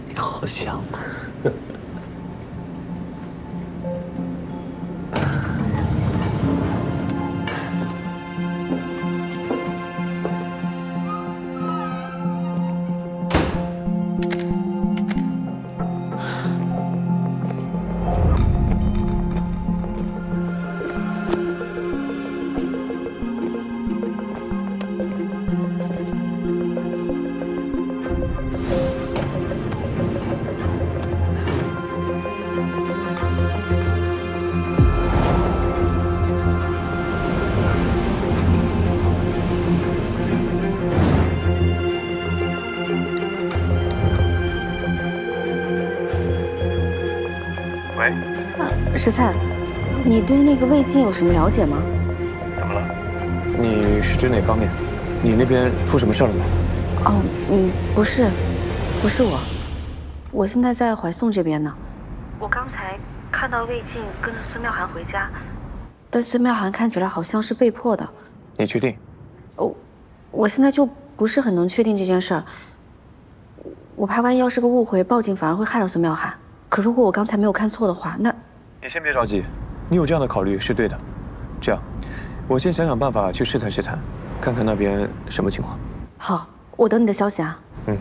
你好香啊！石灿，你对那个魏晋有什么了解吗？怎么了？你是指哪方面？你那边出什么事了吗？哦，不是我现在在怀宋这边呢。我刚才看到魏晋跟着孙妙涵回家，但孙妙涵看起来好像是被迫的。你确定？我现在就不是很能确定这件事儿。我怕万一要是个误会，报警反而会害了孙妙涵。可如果我刚才没有看错的话，那……你先别着急，你有这样的考虑是对的。这样，我先想想办法去试探试探，看看那边什么情况。好，我等你的消息啊。嗯。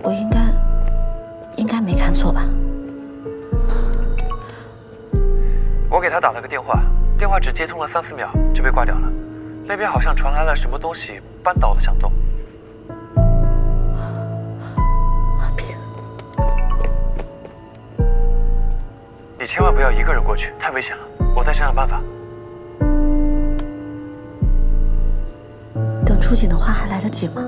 我应该没看错吧？我给他打了个电话，电话只接通了3-4秒就被挂掉了。那边好像传来了什么东西扳倒的响动。你千万不要一个人过去，太危险了。我再想想办法。等出警的话还来得及吗？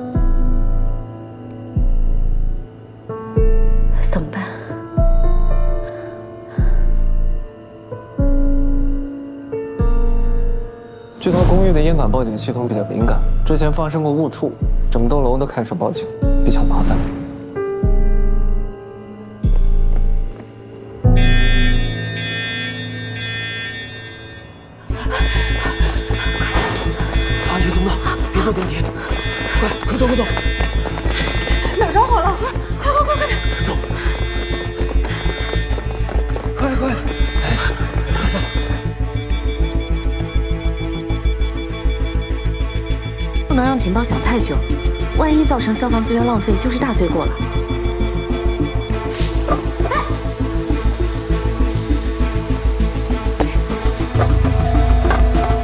怎么办？这套公寓的烟感报警系统比较敏感，之前发生过误触，整栋楼都开始报警，比较麻烦。走安全通道，别坐电梯。快走！哪儿着火了？快点！走！快！走！不能让警报响太久，万一造成消防资源浪费，就是大罪过了。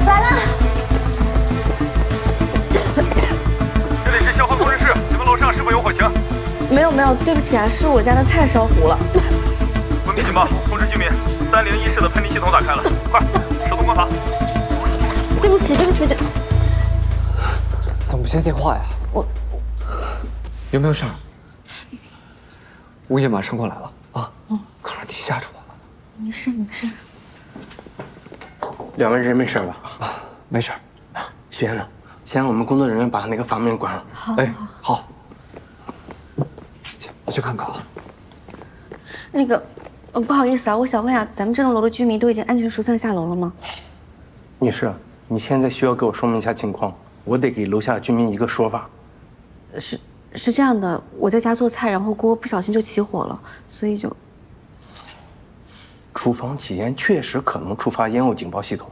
来了！这里是消防控制室，你们楼上是否有火情？没有，对不起啊，是我家的菜烧糊了。文明警报，通知居民，301室的喷嚏系统打开了，快，手动关阀。对不起。怎么不接电话呀？有没有事儿？物业马上过来了啊！可让你吓着我了。没事。两位人没事吧？没事。徐先生，先让我们工作人员把那个阀门关了。好。好。行，我去看看啊。那个，不好意思啊，我想问啊，咱们这栋楼的居民都已经安全疏散下楼了吗？女士，你现在需要给我说明一下情况，我得给楼下居民一个说法。是这样的，我在家做菜，然后锅不小心就起火了，所以就……厨房起烟确实可能触发烟雾警报系统，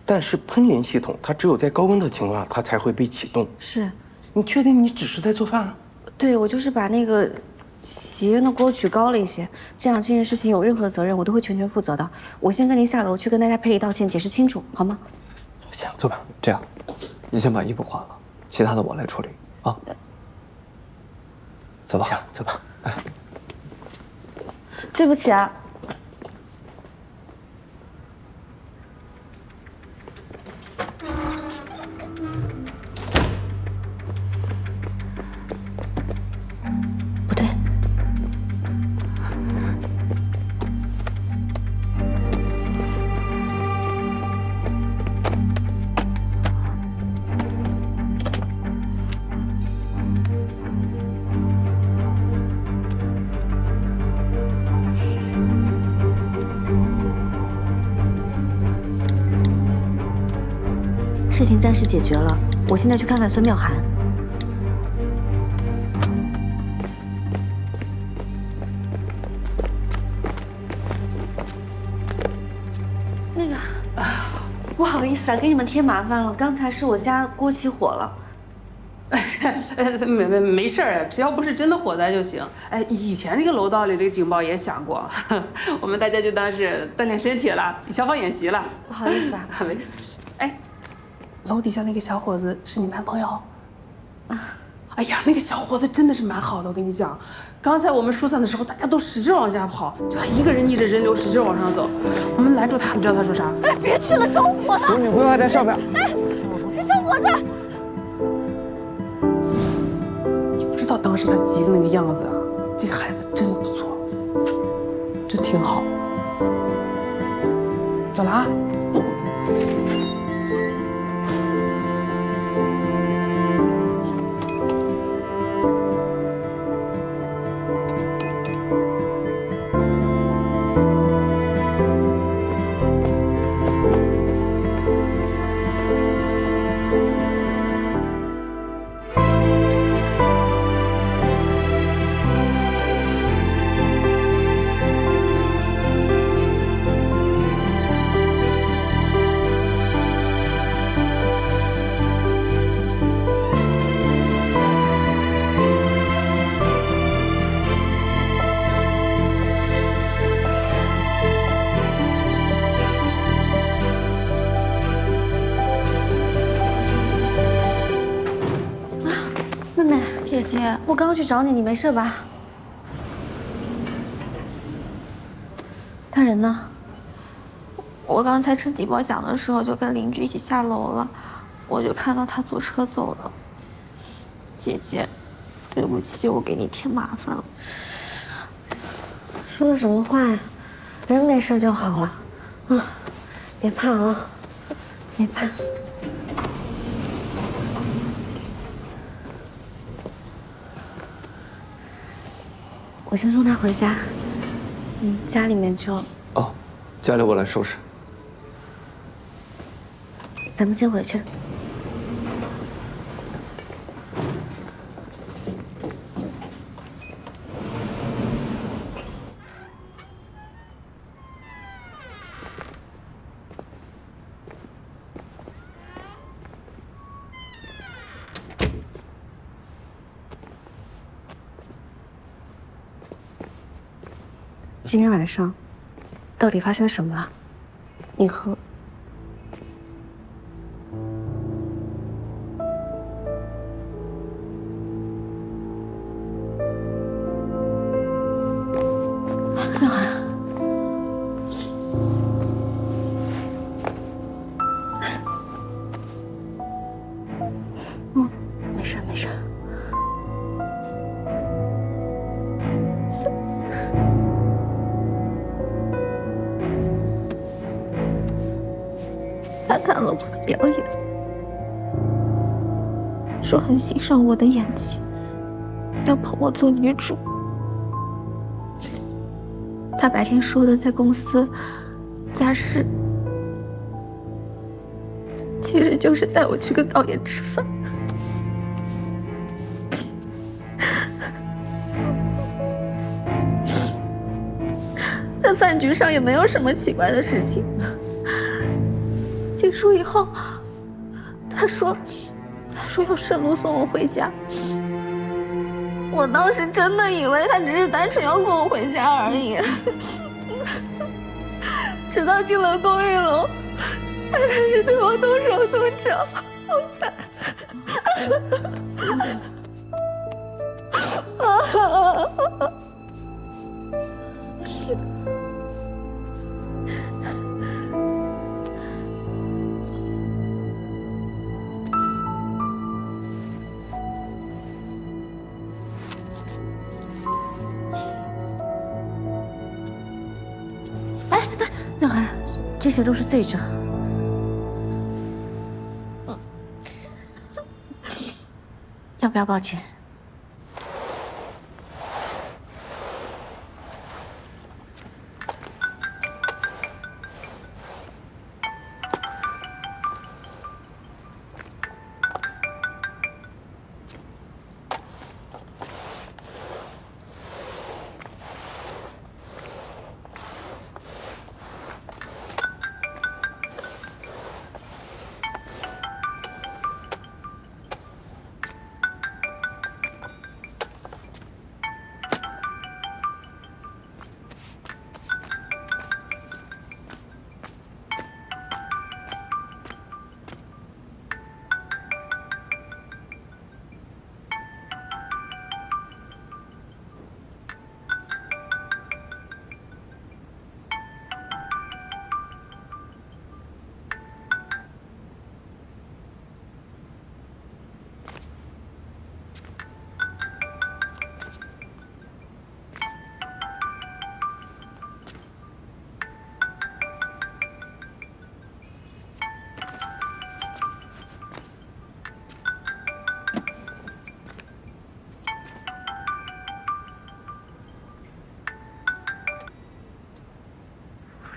但是喷淋系统它只有在高温的情况下它才会被启动。是，你确定你只是在做饭啊？对，我就是把那个起烟的锅举高了一些，这样这件事情有任何的责任我都会全权负责的。我先跟您下楼去跟大家赔礼道歉，解释清楚，好吗？行，走吧。这样，你先把衣服换了，其他的我来处理啊。走吧，走吧。对不起啊。不对。事情暂时解决了，我现在去看看孙妙涵。那个，不好意思啊，给你们添麻烦了。刚才是我家锅起火了。没事儿，只要不是真的火灾就行。哎，以前这个楼道里这个警报也响过，我们大家就当是锻炼身体了，消防演习了。不好意思啊，没事。哎，楼底下那个小伙子是你男朋友？啊，哎呀，那个小伙子真的是蛮好的，我跟你讲，刚才我们疏散的时候，大家都使劲往下跑，就他一个人逆着人流使劲往上走。我们拦住他，你知道他说啥？哎，别去了，着火了！有女朋友还在上面。哎，小伙子！你不知道当时他急的那个样子啊，这个孩子真的不错，真挺好。走了啊。姐姐，我刚刚去找你，你没事吧？他人呢？我刚才趁警报响的时候就跟邻居一起下楼了，我就看到他坐车走了。姐姐，对不起，我给你添麻烦了。说的什么话呀？人没事就好了。啊，别怕啊，别怕。我先送他回家，家里面就……哦，家里我来收拾。咱们先回去。今天晚上到底发生什么了？你和……妙涵，没事没事。他看了我的表演，说很欣赏我的演技，要捧我做女主。他白天说的在公司加试，其实就是带我去跟导演吃饭。在饭局上也没有什么奇怪的事情。结束以后，他说要顺路送我回家。我当时真的以为他只是单纯要送我回家而已。直到进了公寓楼，他开始对我动手动脚，我才……妙涵，这些都是罪证。要不要报警？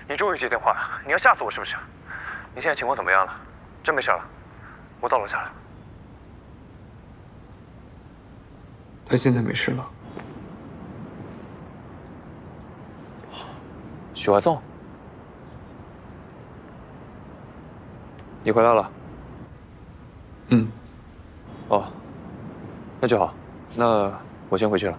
你终于接电话了，你要吓死我是不是？你现在情况怎么样了？真没事了？我到楼下了。他现在没事了。许怀颂，你回来了。嗯。哦，那就好，那我先回去了。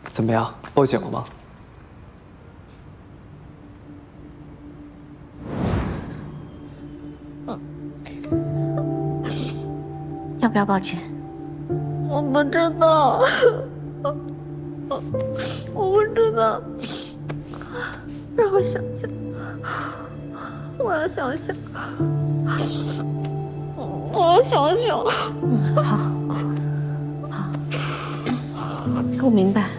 怎么样？报警了吗？要不要报警？我不知道，我不知道，让我想想，我要想想，我要想想。好，我明白，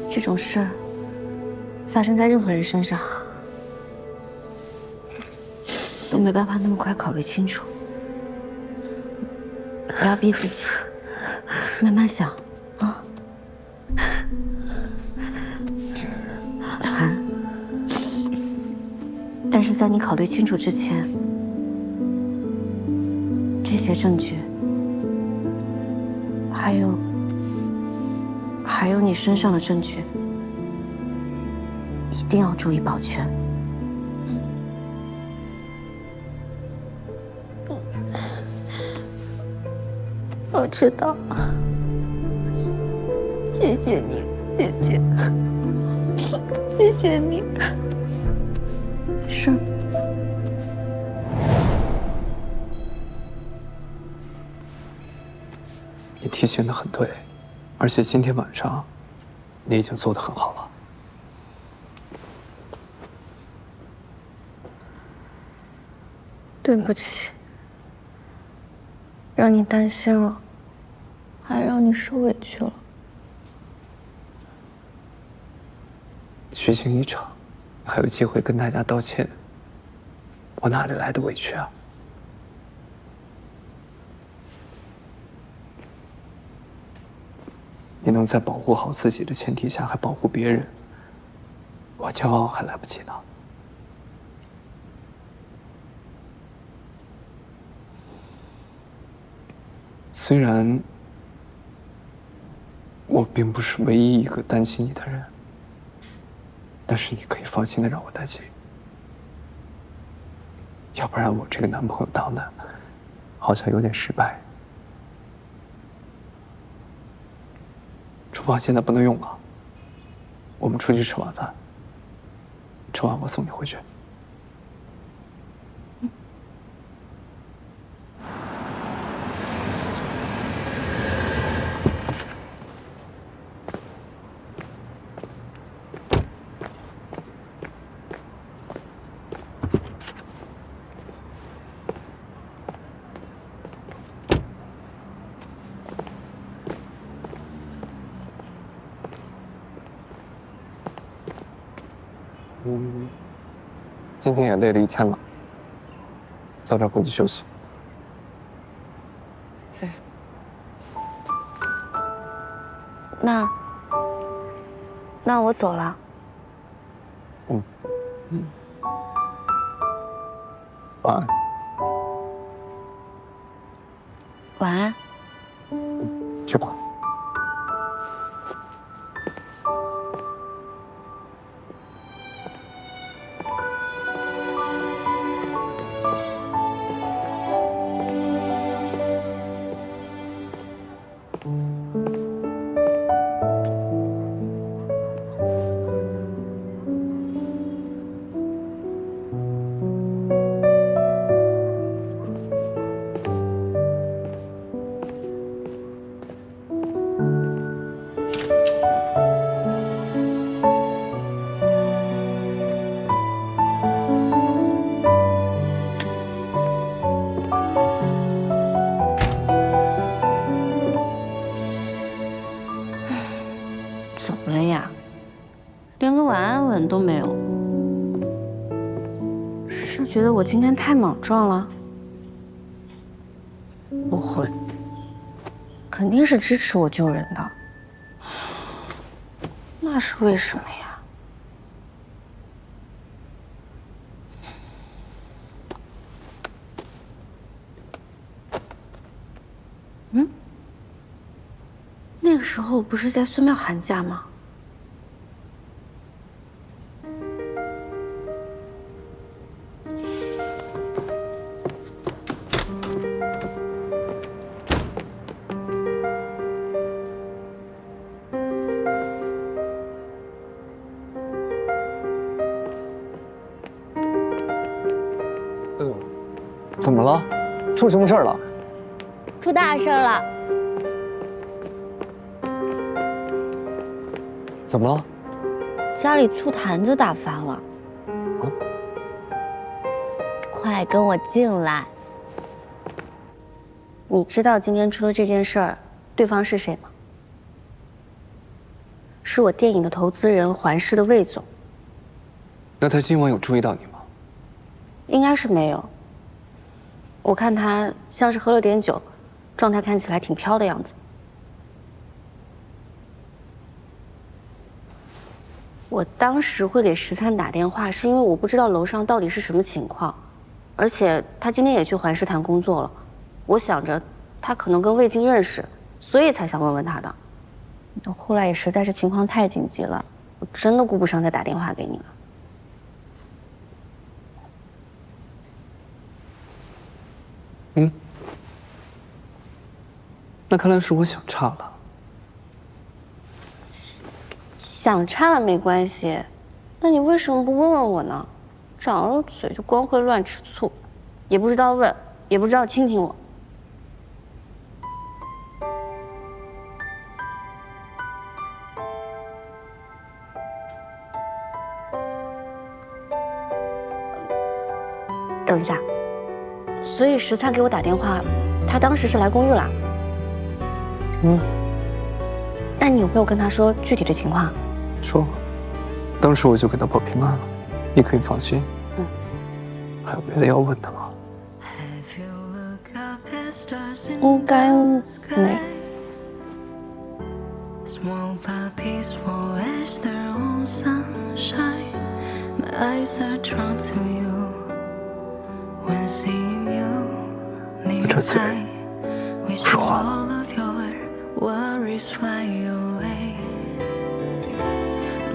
这种事发生在任何人身上，都没办法那么快考虑清楚。不要逼自己，慢慢想啊。韩，但是在你考虑清楚之前，这些证据，还有你身上的证据，一定要注意保全。我知道，谢谢你，姐姐，谢谢你。是。你提醒的很对，而且今天晚上，你已经做得很好了。对不起，让你担心了，还让你受委屈了。虚惊一场，还有机会跟大家道歉，我哪里来的委屈啊？你能在保护好自己的前提下还保护别人，我骄傲还来不及呢。虽然我并不是唯一一个担心你的人，但是你可以放心的让我担心，要不然我这个男朋友当的好像有点失败。厨房现在不能用了，我们出去吃晚饭，吃完我送你回去。今天也累了一天了，早点回去休息。那我走了。晚安。晚安。去吧。么了呀？连个晚安吻都没有。是觉得我今天太莽撞了？不会，肯定是支持我救人的。那是为什么呀？那个时候我不是在孙庙寒家吗？怎么了？出什么事儿了？出大事了！怎么了？家里醋坛子打翻了。快跟我进来！你知道今天出了这件事儿，对方是谁吗？是我电影的投资人环视的魏总。那他今晚有注意到你吗？应该是没有。我看他像是喝了点酒，状态看起来挺飘的样子。我当时会给13打电话，是因为我不知道楼上到底是什么情况，而且他今天也去环视谈工作了。我想着他可能跟魏晋认识，所以才想问问他的。后来也实在是情况太紧急了，我真的顾不上再打电话给你了。那看来是我想差了。想差了没关系，那你为什么不问问我呢？长了嘴就光会乱吃醋，也不知道问，也不知道亲亲我。等一下，所以13给我打电话，他当时是来公寓了。那你有没有跟他说具体的情况？说，当时我就给他报平安了，你可以放心。还有别的要问的吗？应该没。Small but peaceful as their own sunshine. My eyes are drawn to you. When seeing you nearby, wishing all of your worries fly away.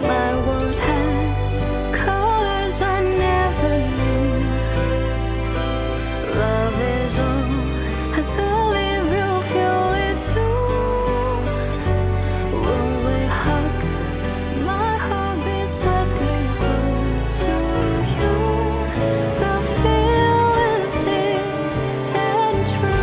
My world has colors I never knew. Love is all I believe you'll feel it too. When we hug, my heart beats slightly close to you. The feeling's deep and true.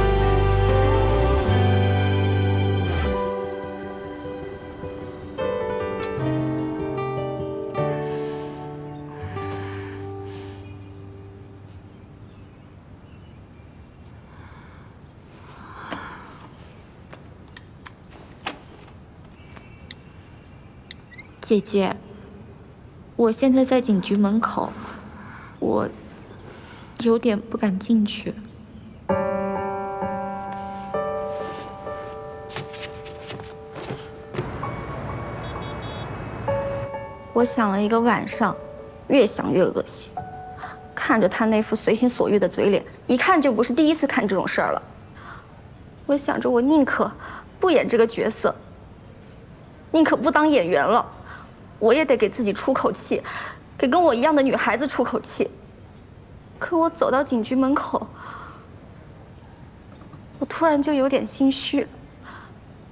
姐姐，我现在在警局门口，我有点不敢进去。我想了一个晚上，越想越恶心。看着他那副随心所欲的嘴脸，一看就不是第一次干这种事儿了。我想着，我宁可不演这个角色，宁可不当演员了。我也得给自己出口气，给跟我一样的女孩子出口气。可我走到警局门口，我突然就有点心虚。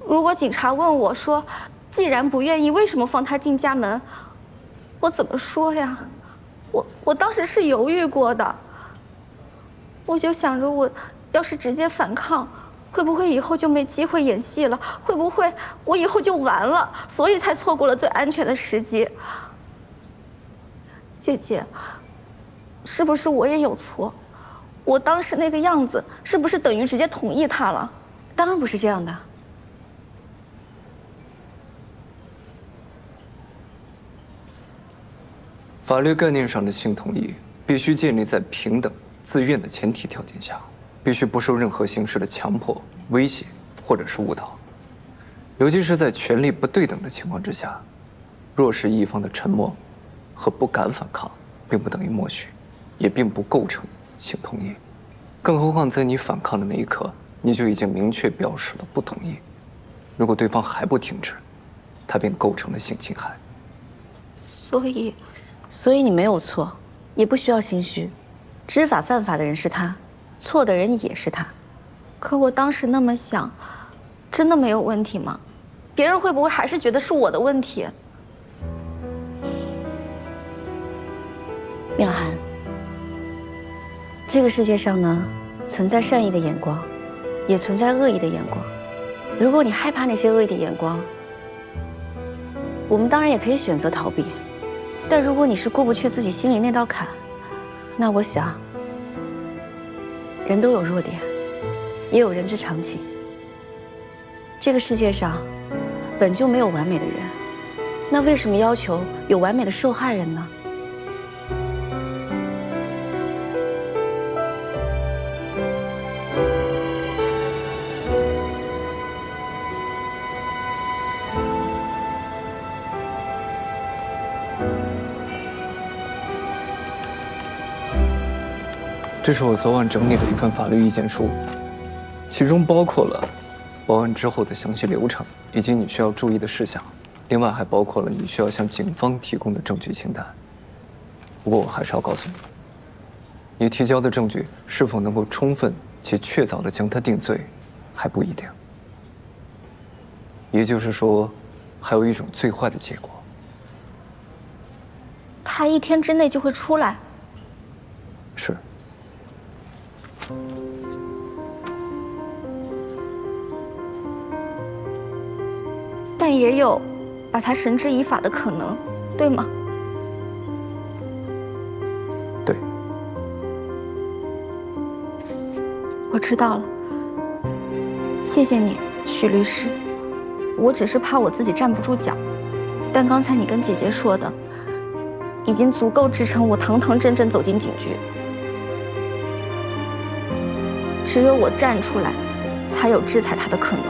如果警察问我说，既然不愿意，为什么放他进家门？我怎么说呀？我当时是犹豫过的。我就想着，我要是直接反抗，会不会以后就没机会演戏了？会不会我以后就完了？所以才错过了最安全的时机。姐姐，是不是我也有错？我当时那个样子，是不是等于直接同意他了？当然不是这样的。法律概念上的性同意必须建立在平等、自愿的前提条件下，必须不受任何形式的强迫、威胁或者是误导。尤其是在权力不对等的情况之下，弱势一方的沉默和不敢反抗，并不等于默许，也并不构成性同意。更何况在你反抗的那一刻，你就已经明确表示了不同意。如果对方还不停止，他便构成了性侵害。所以你没有错，也不需要心虚。知法犯法的人是他，错的人也是他。可我当时那么想，真的没有问题吗？别人会不会还是觉得是我的问题？妙涵，这个世界上呢，存在善意的眼光，也存在恶意的眼光。如果你害怕那些恶意的眼光，我们当然也可以选择逃避。但如果你是过不去自己心里那道坎，那我想，人都有弱点，也有人之常情。这个世界上本就没有完美的人，那为什么要求有完美的受害人呢？这是我昨晚整理的一份法律意见书，其中包括了报案之后的详细流程以及你需要注意的事项，另外还包括了你需要向警方提供的证据清单。不过我还是要告诉你，你提交的证据是否能够充分且确凿地将他定罪，还不一定。也就是说，还有一种最坏的结果。他1天之内就会出来。是。但也有把他绳之以法的可能，对吗？对。我知道了，谢谢你，许律师。我只是怕我自己站不住脚，但刚才你跟姐姐说的，已经足够支撑我堂堂正正走进警局。只有我站出来，才有制裁他的可能。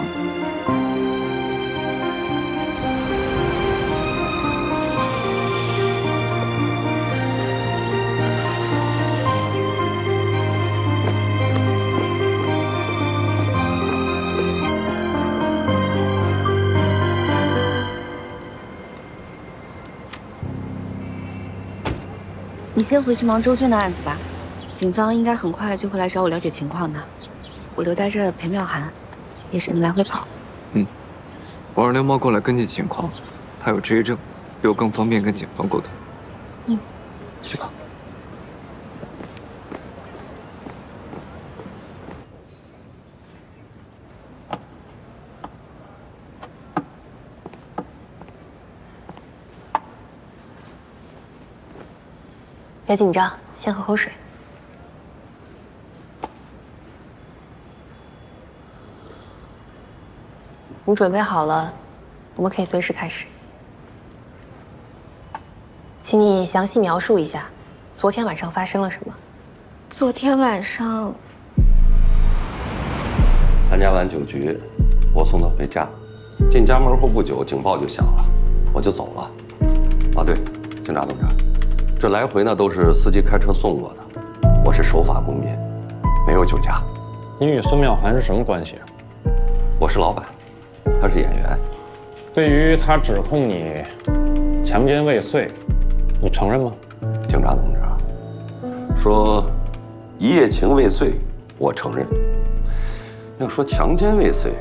你先回去忙周俊的案子吧。警方应该很快就会来找我了解情况的，我留在这儿陪妙涵，也省得来回跑。我让刘茂过来跟进情况，他有执业证，比我更方便跟警方沟通。去吧。别紧张，先喝口水。你准备好了，我们可以随时开始。请你详细描述一下，昨天晚上发生了什么？昨天晚上参加完酒局，我送他回家，进家门后不久，警报就响了，我就走了。啊，对，警察同志，这来回呢都是司机开车送我的，我是守法公民，没有酒驾。你与孙妙涵是什么关系啊？我是老板，他是演员。对于他指控你强奸未遂，你承认吗？警察同志啊，说一夜情未遂，我承认。要说强奸未遂，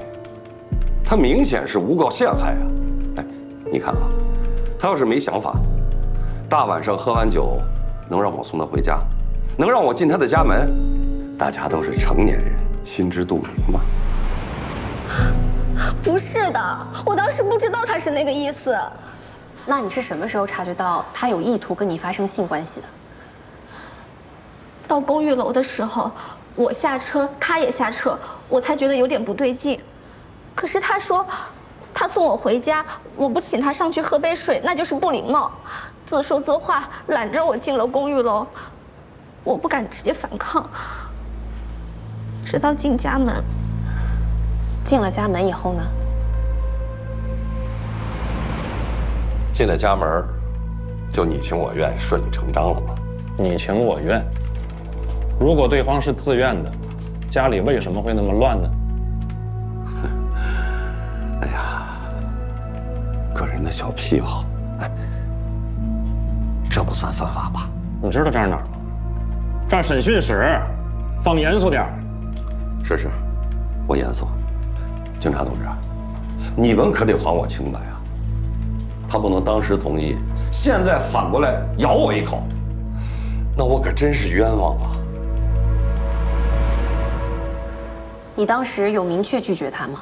他明显是诬告陷害啊！哎，你看啊，他要是没想法，大晚上喝完酒，能让我送他回家，能让我进他的家门，大家都是成年人，心知肚明嘛。不是的，我当时不知道他是那个意思。那你是什么时候察觉到他有意图跟你发生性关系的？到公寓楼的时候，我下车，他也下车，我才觉得有点不对劲。可是他说，他送我回家，我不请他上去喝杯水，那就是不礼貌。自说自话，揽着我进了公寓楼。我不敢直接反抗，直到进家门。进了家门以后呢？进了家门，就你情我愿，顺理成章了吗？你情我愿。如果对方是自愿的，家里为什么会那么乱呢？哎呀，个人的小癖好，哎，这不算犯法吧？你知道这是哪儿吗？站审讯室，放严肃点儿。是，我严肃。警察同志，你们可得还我清白啊！他不能当时同意，现在反过来咬我一口，那我可真是冤枉啊！你当时有明确拒绝他吗？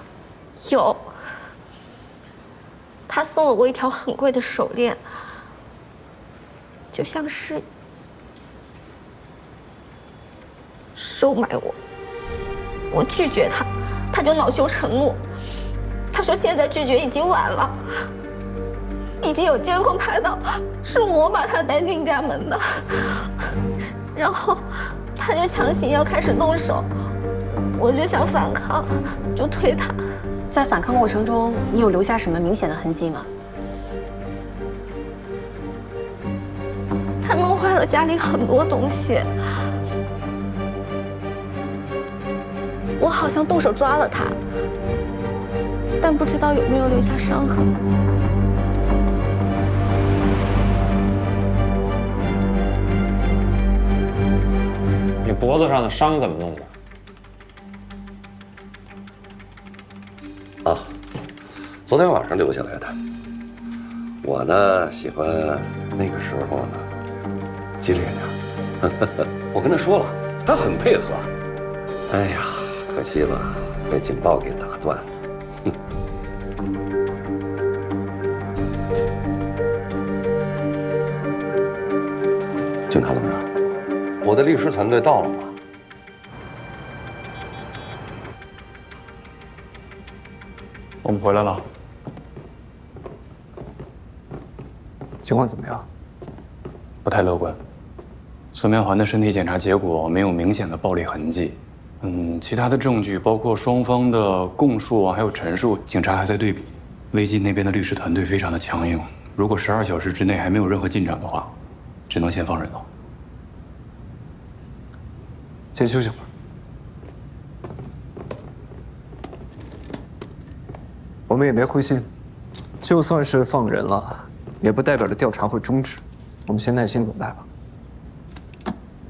有。他送了我一条很贵的手链，就像是收买我。我拒绝他，他就恼羞成怒。他说现在拒绝已经晚了，已经有监控拍到是我把他带进家门的。然后他就强行要开始动手，我就想反抗，就推他。在反抗过程中，你有留下什么明显的痕迹吗？他弄坏了家里很多东西，我好像动手抓了他，但不知道有没有留下伤痕。你脖子上的伤怎么弄的？啊，昨天晚上留下来的。我呢，喜欢那个时候呢，激烈点。我跟他说了，他很配合。哎呀，可惜了，被警报给打断了。警察同志，我的律师团队到了吗？我们回来了。情况怎么样？不太乐观。孙苗环的身体检查结果没有明显的暴力痕迹。其他的证据包括双方的供述还有陈述，警察还在对比。危基那边的律师团队非常的强硬，如果12小时之内还没有任何进展的话，只能先放人了。先休息会儿。我们也别灰心，就算是放人了，也不代表着调查会终止。我们先耐心等待吧。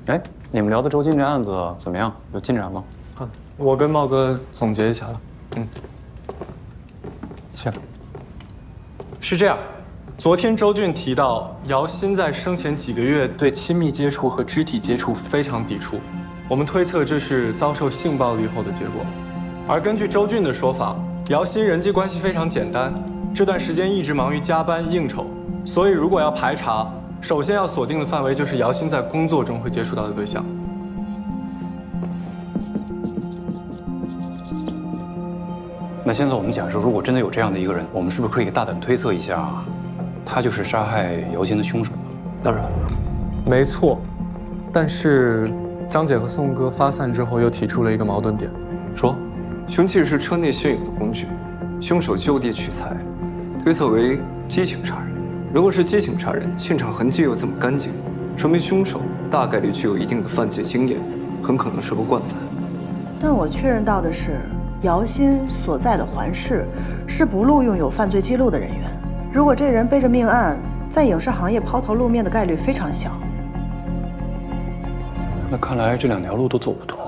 哎，你们聊的周金这案子怎么样？有进展吗？我跟茂哥总结一下了。行。是这样，昨天周俊提到姚鑫在生前几个月对亲密接触和肢体接触非常抵触，我们推测这是遭受性暴力后的结果。而根据周俊的说法，姚鑫人际关系非常简单，这段时间一直忙于加班应酬，所以如果要排查，首先要锁定的范围就是姚鑫在工作中会接触到的对象。那现在我们假设，如果真的有这样的一个人，我们是不是可以大胆推测一下，他就是杀害姚鑫的凶手呢？当然，没错。但是张姐和宋哥发散之后，又提出了一个矛盾点，说，凶器是车内现有的工具，凶手就地取材，推测为激情杀人。如果是激情杀人，现场痕迹又这么干净，说明凶手大概率具有一定的犯罪经验，很可能是个惯犯。但我确认到的是，姚鑫所在的环市是不录用有犯罪记录的人员。如果这人背着命案，在影视行业抛头露面的概率非常小。那看来这2条路都走不通。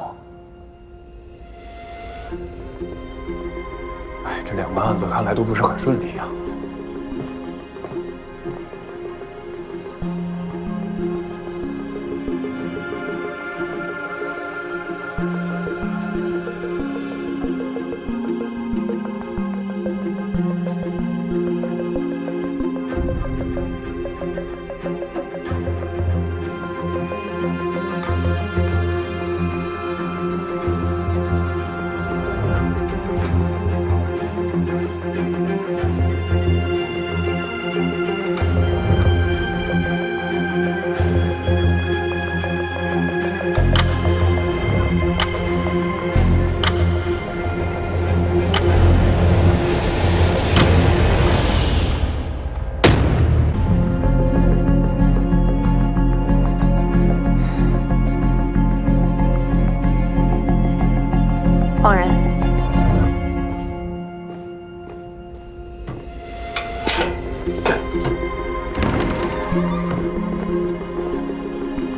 哎，这2个案子看来都不是很顺利啊。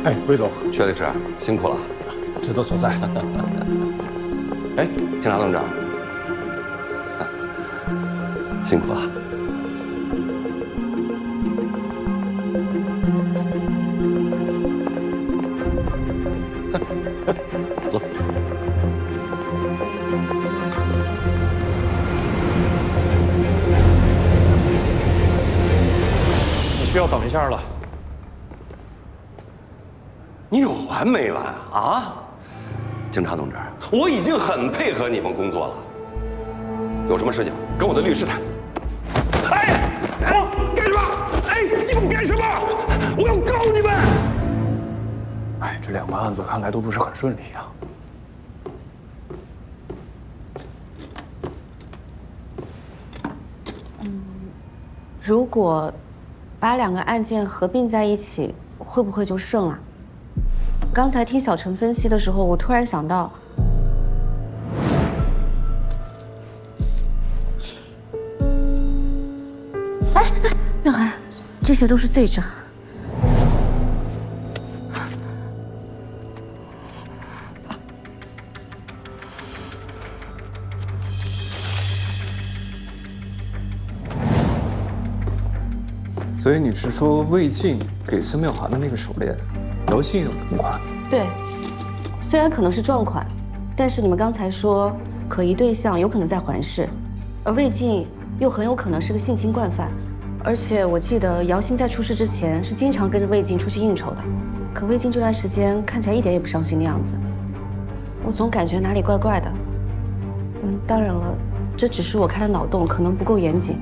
哎，魏总，薛律师辛苦了，职责所在。哎，警察同志，辛苦了。走。你需要等一下了。你有完没完啊？警察同志，我已经很配合你们工作了，有什么事情跟我的律师谈。哎，干什么？哎，你们干什么？我要告你们！哎，这2个案子看来都不是很顺利啊。如果把2个案件合并在一起，会不会就胜了？刚才听小陈分析的时候，我突然想到，妙涵，这些都是罪证。所以你是说魏晋给孙妙涵的那个手链，姚信有同款？对，虽然可能是撞款，但是你们刚才说可疑对象有可能在环市，而魏晋又很有可能是个性侵惯犯，而且我记得姚鑫在出事之前是经常跟着魏晋出去应酬的，可魏晋这段时间看起来一点也不伤心的样子，我总感觉哪里怪怪的。当然了，这只是我开的脑洞，可能不够严谨。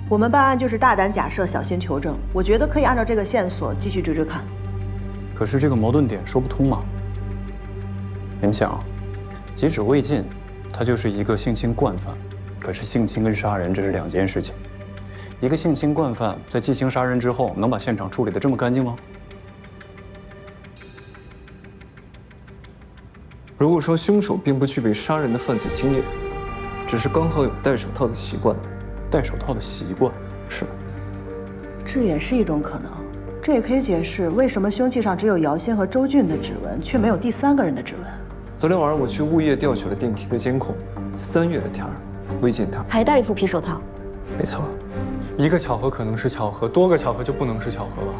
我们办案就是大胆假设，小心求证。我觉得可以按照这个线索继续追追看。可是这个矛盾点说不通嘛。你们想，即使魏晋，他就是一个性侵惯犯，可是性侵跟杀人这是2件事情。一个性侵惯犯在进行杀人之后，能把现场处理得这么干净吗？如果说凶手并不具备杀人的犯罪经验，只是刚好有戴手套的习惯，戴手套的习惯是，这也是一种可能。这也可以解释为什么凶器上只有姚鑫和周俊的指纹，却没有第3个人的指纹。昨天晚上我去物业调取了电梯的监控，3月的天儿，魏晋他还戴了一副皮手套。没错，一个巧合可能是巧合，多个巧合就不能是巧合了。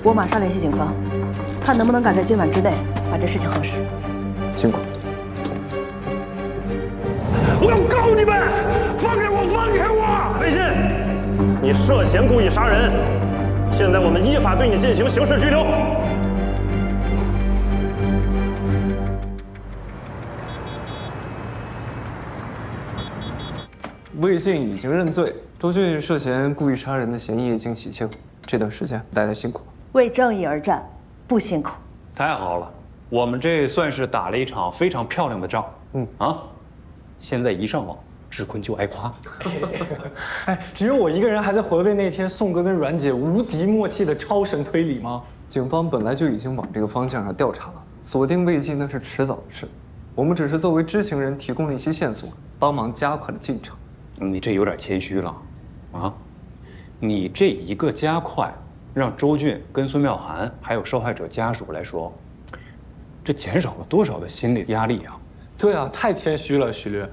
我马上联系警方，看能不能赶在今晚之内把这事情核实。辛苦。我要告你们！放开我！放开我！魏晋，你涉嫌故意杀人，现在我们依法对你进行刑事拘留。魏晋已经认罪，周俊涉嫌故意杀人的嫌疑已经洗清。这段时间大家辛苦，为正义而战，不辛苦。太好了，我们这算是打了一场非常漂亮的仗。现在一上网，志坤就挨夸。哎，只有我一个人还在回味那天宋哥跟阮姐无敌默契的超神推理吗？警方本来就已经往这个方向上调查了，锁定魏晋那是迟早的事。我们只是作为知情人提供了一些线索，帮忙加快了进程。你这有点谦虚了，啊！你这一个加快，让周俊跟孙妙涵还有受害者家属来说，这减少了多少的心理压力啊！对啊，太谦虚了，徐律。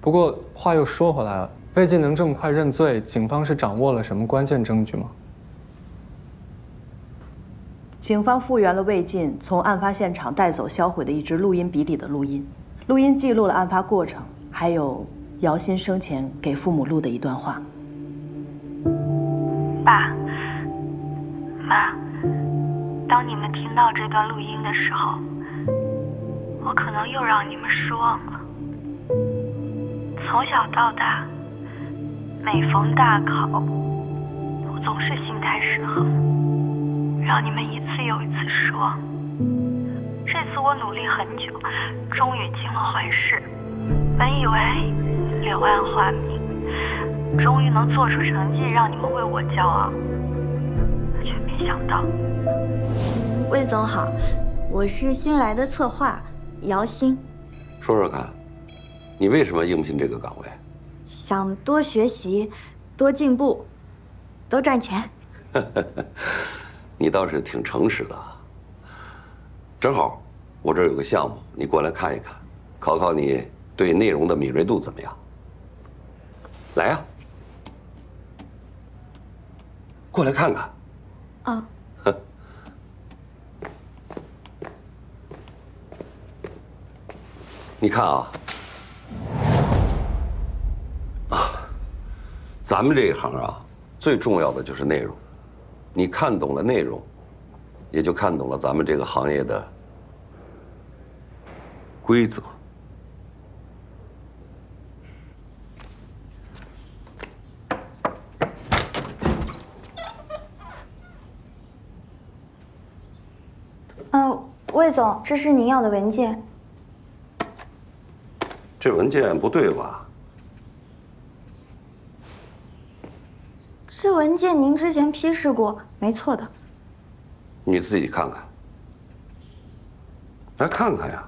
不过话又说回来了，魏晋能这么快认罪，警方是掌握了什么关键证据吗？警方复原了魏晋从案发现场带走销毁的一支录音笔里的录音，录音记录了案发过程，还有姚鑫生前给父母录的一段话。爸妈，当你们听到这段录音的时候，我可能又让你们失望了。从小到大，每逢大考，我总是心态失衡，让你们一次又一次失望。这次我努力很久，终于进了环市，本以为柳暗花明，终于能做出成绩让你们为我骄傲，却没想到。魏总好，我是新来的策划姚鑫。说说看，你为什么应聘这个岗位？想多学习，多进步，多赚钱。你倒是挺诚实的。正好，我这儿有个项目，你过来看一看，考考你对内容的敏锐度怎么样？来呀，过来看看。啊。你看啊，咱们这一行啊，最重要的就是内容。你看懂了内容，也就看懂了咱们这个行业的规则。魏总，这是您要的文件。这文件不对吧？这文件您之前批示过，没错的。你自己看看，来看看呀。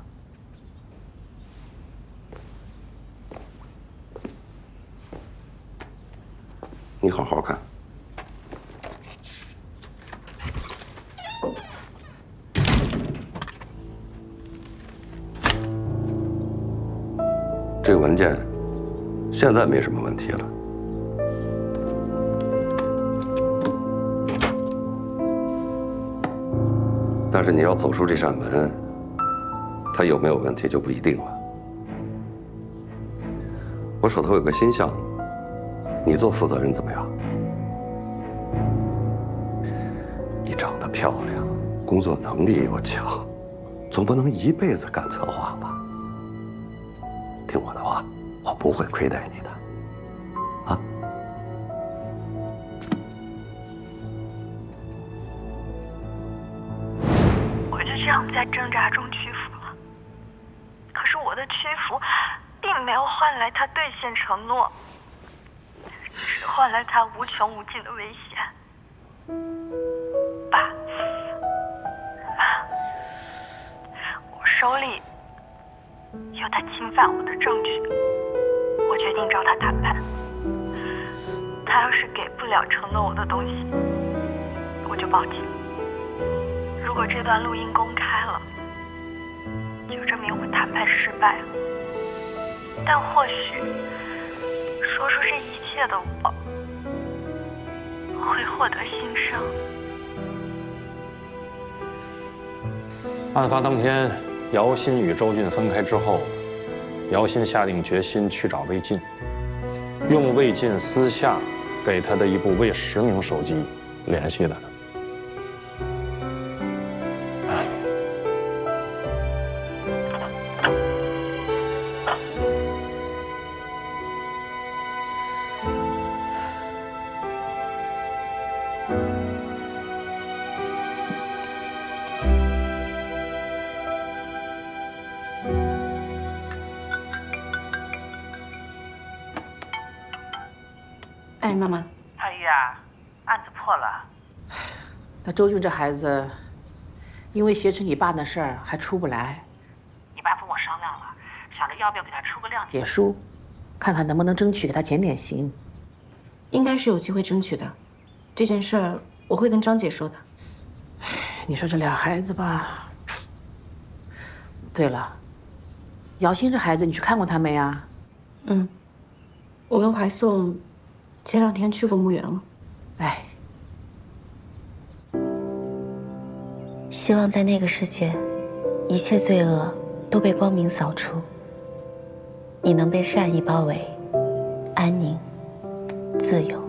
你好好看。这个文件现在没什么问题了。但是你要走出这扇门，它有没有问题就不一定了。我手头有个新项目，你做负责人怎么样？你长得漂亮，工作能力又强，总不能一辈子干策划吧？听我的话，我不会亏待你的，啊？我就这样在挣扎中屈服了。可是我的屈服，并没有换来他兑现承诺，只换来他无穷无尽的危险。爸，我手里有他侵犯我的证据，我决定找他谈判。他要是给不了承诺我的东西，我就报警。如果这段录音公开了，就证明我谈判失败了。但或许说出这一切的我，会获得新生。案发当天，姚鑫与周俊分开之后，姚鑫下定决心去找魏晋，用魏晋私下给他的一部魏实名手机联系了他。哎，妈妈。阿玉啊，案子破了。那周俊这孩子，因为挟持你爸那事儿还出不来。你爸跟我商量了，想着要不要给他出个亮点。也输，看看能不能争取给他减点刑。应该是有机会争取的。这件事儿我会跟张姐说的。你说这俩孩子吧。对了，姚鑫这孩子你去看过他没啊？嗯，我跟怀颂前2天去过墓园了。哎，希望在那个世界，一切罪恶都被光明扫除，你能被善意包围，安宁、自由。